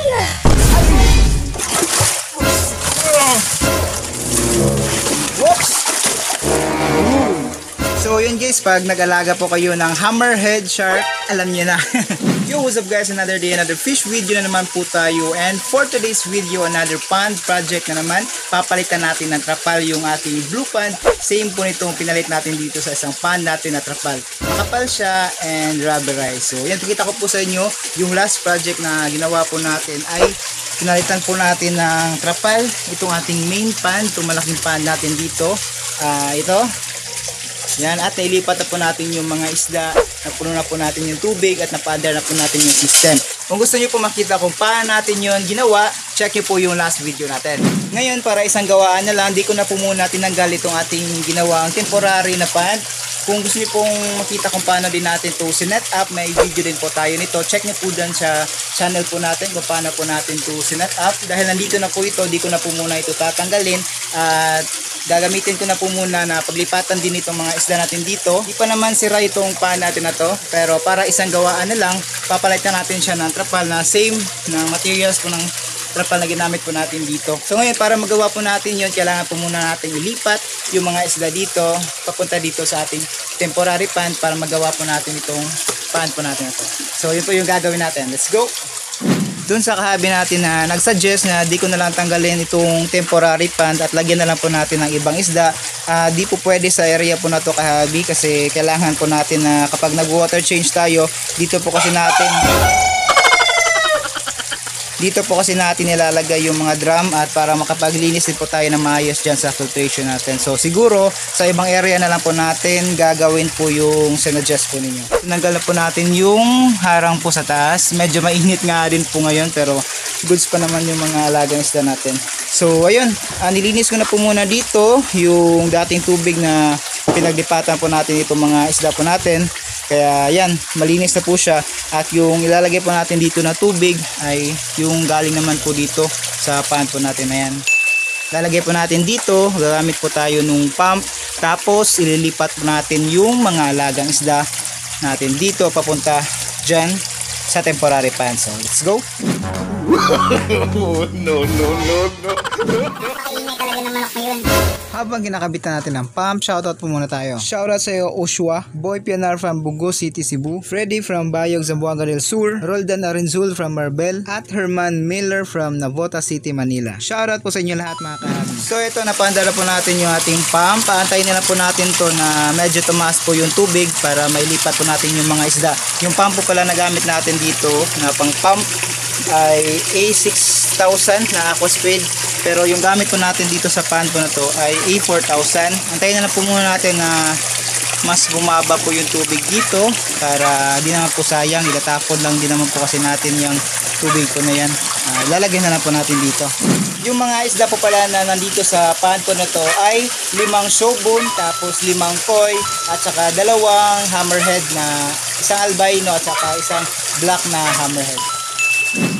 Whoops! So yun guys, pag nag-alaga po kayo ng hammerhead shark, alam niyo na. Yo, what's up guys, another day, another fish video na naman po tayo. And for today's video, another pond project na naman. Papalitan natin ng trapal yung ating blue pond. Same po nitong pinalit natin dito sa isang pond natin na trapal. Makapal siya and rubberized. So yan, pakita ko po sa inyo yung last project na ginawa po natin ay pinalitan po natin ng trapal itong ating main pond, itong malaking pond natin dito. Ito. Yan, at nailipat na po natin yung mga isda, napuno na po natin yung tubig at napaandar na po natin yung system. Kung gusto nyo po makita kung paano natin yun ginawa, check nyo po yung last video natin. Ngayon, para isang gawaan na lang, di ko na po muna tinanggal itong ating ginawang temporary na pond. Kung gusto niyo pong makita kung paano din natin to sinet up, may video din po tayo nito. Check niyo po dyan sa channel po natin kung paano po natin to sinet up. Dahil nandito na po ito, di ko na po muna ito tatanggalin. At gagamitin ko na po muna na paglipatan din itong mga isda natin dito. Di pa naman sira itong pan natin na to, pero para isang gawaan na lang, papalitan natin siya ng trapal na same na materials po ng trapal na ginamit po natin dito. So ngayon, para magawa po natin yun, kailangan po muna natin ilipat yung mga isda dito papunta dito sa ating temporary pan para magawa po natin itong pan po natin na to. So yun po yung gagawin natin. Let's go! Doon sa kahabi natin na nagsuggest na di ko na lang tanggalin itong temporary pond at lagyan na lang po natin ng ibang isda, di po pwede sa area po na to kahabi kasi kailangan po natin na kapag nag-water change tayo, dito po kasi natin nilalagay yung mga drum at para makapaglinis din po tayo ng maayos dyan sa filtration natin. So siguro sa ibang area na lang po natin gagawin po yung sinuggest po ninyo. Tinanggal na po natin yung harang po sa taas. Medyo mainit nga din po ngayon pero goods pa naman yung mga alagang isda natin. So ayun, nilinis ko na po muna dito yung dating tubig na pinaglipatan po natin itong mga isda po natin. Kaya yan, malinis na po siya at yung ilalagay po natin dito na tubig ay yung galing naman po dito sa pond po natin na yan. Lalagay po natin dito, gagamit po tayo nung pump, tapos ililipat po natin yung mga alagang isda natin dito papunta dyan sa temporary pond. So let's go! No. Habang kinakabitan natin ng pump, shoutout po muna tayo. Shoutout sa iyo Oshua, Boy Pianar from Bugo City, Cebu, Freddy from Bayog, Zamboanga del Sur, Roldan Arenzul from Marbel, at Herman Miller from Navota City, Manila. Shoutout po sa inyo lahat mga kahabi. So ito, napandala po natin yung ating pump. Paantayin na po natin to na medyo tumaas po yung tubig para mailipat po natin yung mga isda. Yung pump po pala na gamit natin dito na pang pump ay A6000 na aqua speed, pero yung gamit po natin dito sa pond po na to ay A4000. Antayin na lang po muna natin na mas bumaba po yung tubig dito para di naman po sayang, itatapon lang din naman po kasi natin yung tubig po na yan. Lalagyan na lang po natin dito. Yung mga isda po pala na nandito sa pond po na to ay 5 showbone, tapos 5 koi, at saka 2 hammerhead na isang albino at saka isang black na hammerhead.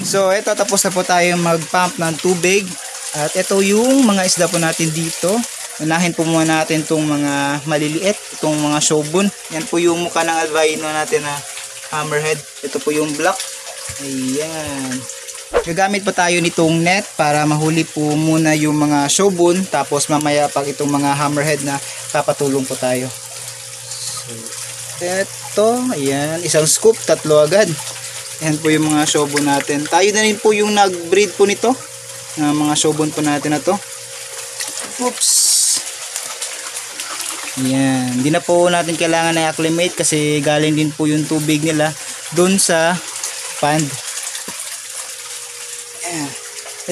So ito, tapos na po tayo mag-pump ng tubig at ito yung mga isda po natin dito. Unahin po muna natin itong mga maliliit, itong mga showbone. Yan po yung mukha ng albino natin na hammerhead. Ito po yung black. Ayan. Gagamit pa tayo nitong net para mahuli po muna yung mga showbone, tapos mamaya pag itong mga hammerhead na papatulong po tayo. So ito, ayan, isang scoop, 3 agad. Yan po yung mga showbone natin. Tayo na rin po yung nag-breed po nito, mga showbone po natin na to. Oops. Yan. Hindi na po natin kailangan na acclimate kasi galing din po yung tubig nila doon sa pond. Yan.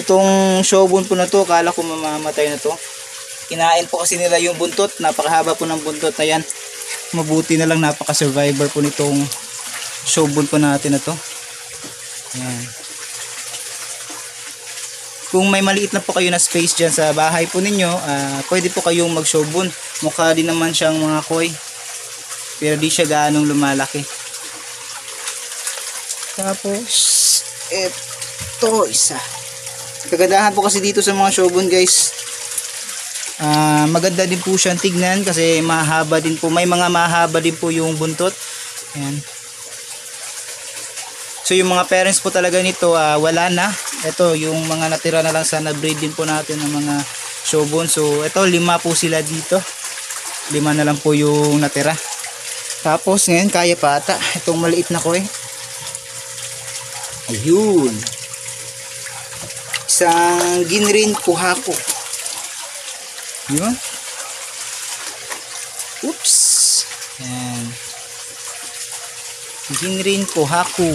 Itong showbone po na to, akala ko mamamatay na to. Kinain po kasi nila yung buntot. Napakahaba po ng buntot na yan. Mabuti na lang, napaka-survivor po nitong showbone po natin na to. Yan. Kung may maliit na po kayo na space dyan sa bahay po ninyo, pwede po kayong mag-showbone. Mukha din naman siyang mga koi, pero di siya gaanong lumalaki. Tapos ito isa. Kagandahan po kasi dito sa mga showbone guys, maganda din po siyang tignan kasi mahaba din po, may mga mahaba din po yung buntot. Ayan. So yung mga parents po talaga nito wala na. Ito yung mga natira na lang sa na-breed din po natin ng mga Showbone. So ito 5 po sila dito. 5 na lang po yung natira. Tapos ngayon kaya pa ata. Itong maliit na koi. Ayun. Isang Ginrin Kuhako. Yun. Oops. Yan. Ginrin Kuhako.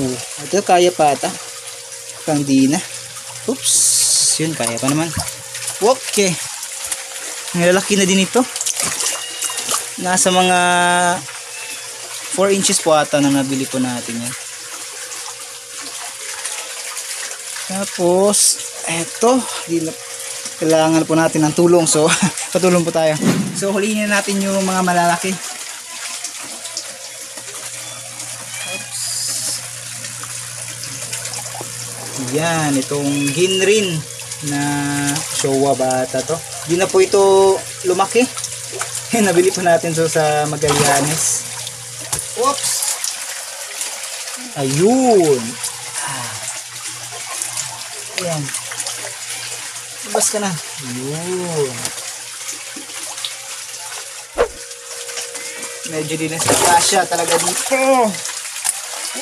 Ito kaya pa ata. Pang di na. Oops. Yun kaya pa naman. Okay. Lalaki na din ito. Nasa mga 4 inches po ata na nabili po natin yan. Tapos eto, kailangan po natin ng tulong, so patulong po tayo. So hulihin natin yung mga malalaki. Oops. Yan, itong Ginrin na Showa bata to. Di na po ito lumaki. Nabili po natin so sa Magallanes. Oops. Ayun. Ayan. Labas ka na. Ayun. Medyo din sa kasya talaga dito.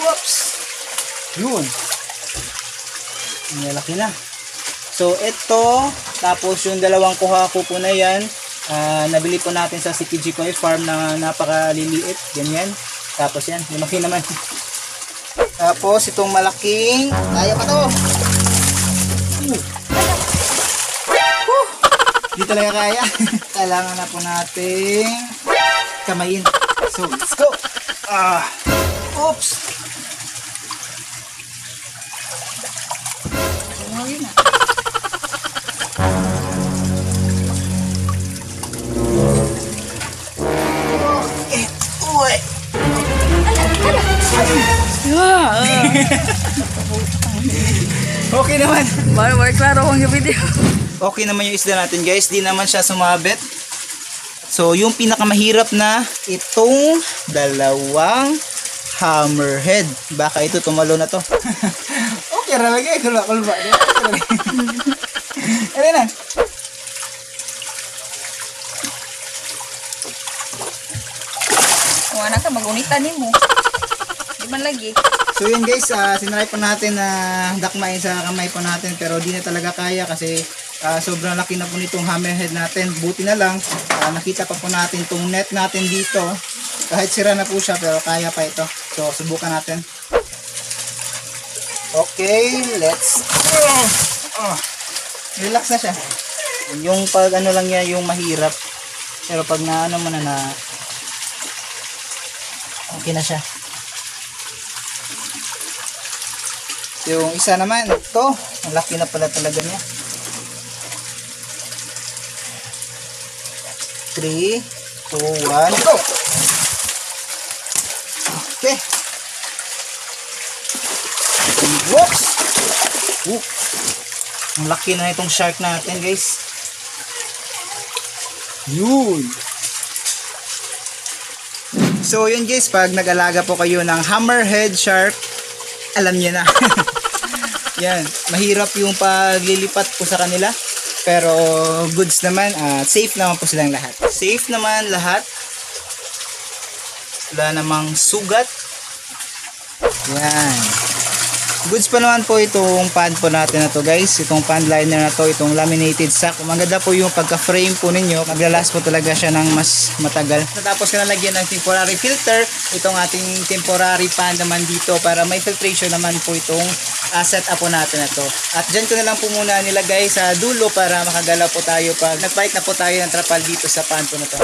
Whoops. Yun. Malaki na. So ito, tapos yung dalawang Kuhako po na yan, nabili po natin sa CTG Koi Farm na napakaliliit. Ganyan. Tapos yan, lumaki naman. Tapos itong malaking, kaya pa to. Di talaga kaya. Kailangan na po nating kamayin. So let's go. Oops. Kamayin na. Okay naman. Klaro ang video. Okay naman yung isda natin guys. Di naman siya sumabit. So yung pinakamahirap na itong dalawang hammerhead. Baka ito tumalo na to. Okay rabi kayo. Kulba. Ano na? Kung anak ka, mag-unitan mo. Di man lagi. So yun guys, sinry po natin na dakmain sa kamay po natin pero di na talaga kaya kasi sobrang laki na po nitong hammerhead natin. Buti na lang, nakita pa po natin itong net natin dito. Kahit sira na po siya pero kaya pa ito. So subukan natin. Okay, let's relax na siya. Yung pag ano lang yan, yung mahirap. Pero pag na ano mo na okay na siya. Yung isa naman, ito, ang laki na pala talaga niya. 3, 2, 1, go! Okay. Whoops! Ang laki na itong shark natin, guys. Yun! So, yun guys, pag nag-alaga po kayo ng hammerhead shark, alam niyo na. Yan, mahirap yung paglilipat po sa kanila. Pero goods naman, safe naman po silang lahat. Safe naman lahat. Wala namang sugat. Yan. Goods pa naman po itong pan po natin na to guys. Itong pan liner na to, itong laminated sack. Maganda po yung pagka-frame po ninyo. Maglalast po talaga siya ng mas matagal. Tapos ka nalagyan ng temporary filter. Itong ating temporary pan naman dito para may filtration naman po itong setup po natin na to. At dyan ko na lang po muna nilagay sa dulo para makagalaw po tayo pag nagpalit na po tayo ng trapal dito sa pan po na to.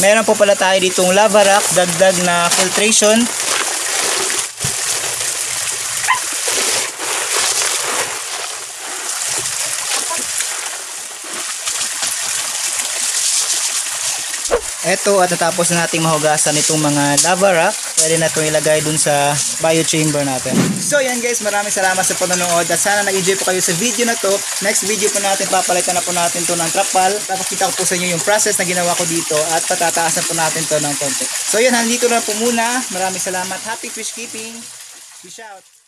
Meron po pala tayo ditong lava rock, dagdag na filtration. Eto at natapos na nating mahugasan itong mga lava rock. Pwede na itong ilagay dun sa biochamber natin. So yan guys, maraming salamat sa panonood at sana nag-enjoy po kayo sa video na to. Next video po natin, papalitan na po natin to ng trapal. Tapos kita ko po sa inyo yung process na ginawa ko dito at patataasan po natin to ng konti. So yan, nandito na po muna. Maraming salamat. Happy fish keeping! Fish out.